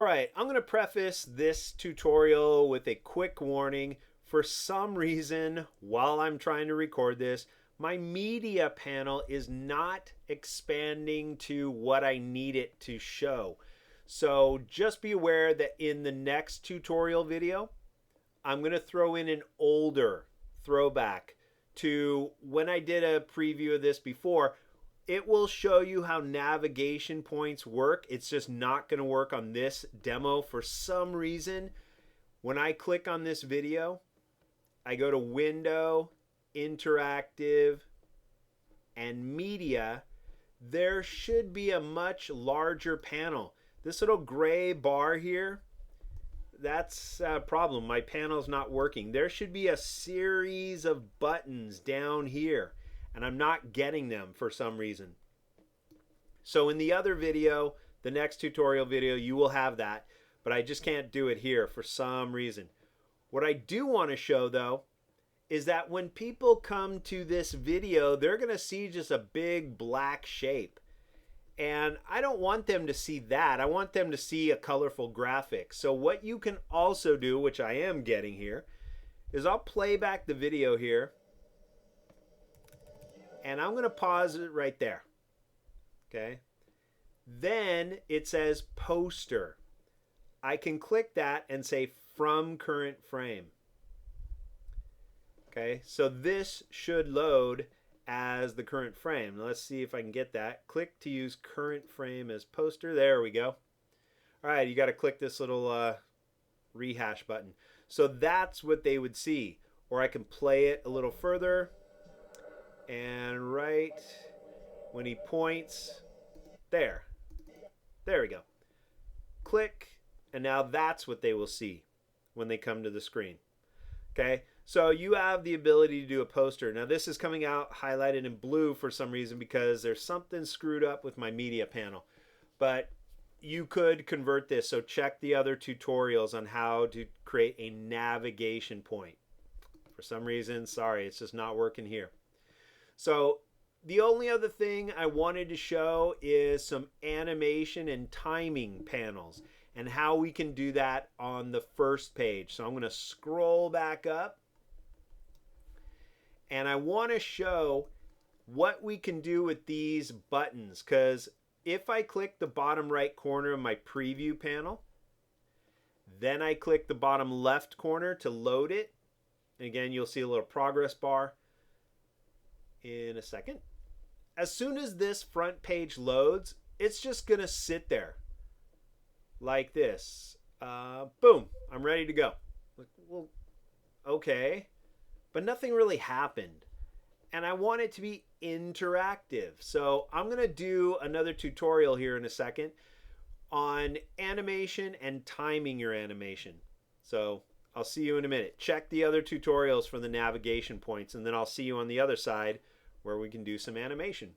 Alright, I'm going to preface this tutorial with a quick warning. For some reason, while I'm trying to record this, my media panel is not expanding to what I need it to show. So just be aware that in the next tutorial video, I'm going to throw in an older throwback to when I did a preview of this before. It will show you how navigation points work. It's just not going to work on this demo for some reason. When I click on this video, I go to Window, Interactive, and Media. There should be a much larger panel. This little gray bar here, that's a problem. My panel's not working. There should be a series of buttons down here, and I'm not getting them for some reason. So in the other video, the next tutorial video, you will have that, but I just can't do it here for some reason. What I do want to show though is that when people come to this video, they're going to see just a big black shape. And I don't want them to see that. I want them to see a colorful graphic. So what you can also do, which I am getting here, is I'll play back the video here. And I'm going to pause it right there. Okay. Then it says poster. I can click that and say from current frame. Okay. So this should load as the current frame. Let's see if I can get that. Click to use current frame as poster. There we go. All right. You got to click this little rehash button. So that's what they would see. Or I can play it a little further. And right when he points, there we go. Click, and now that's what they will see when they come to the screen. Okay, so you have the ability to do a poster. Now this is coming out highlighted in blue for some reason because there's something screwed up with my media panel. But you could convert this, so check the other tutorials on how to create a navigation point. For some reason, sorry, it's just not working here. So the only other thing I wanted to show is some animation and timing panels and how we can do that on the first page. So I'm going to scroll back up and I want to show what we can do with these buttons, because if I click the bottom right corner of my preview panel, then I click the bottom left corner to load it, and again you'll see a little progress bar in a second. As soon as this front page loads, it's just gonna sit there like this. Boom, I'm ready to go. Well, okay, but nothing really happened. And I want it to be interactive. So I'm gonna do another tutorial here in a second on animation and timing your animation. So I'll see you in a minute. Check the other tutorials for the navigation points, and then I'll see you on the other side where we can do some animation.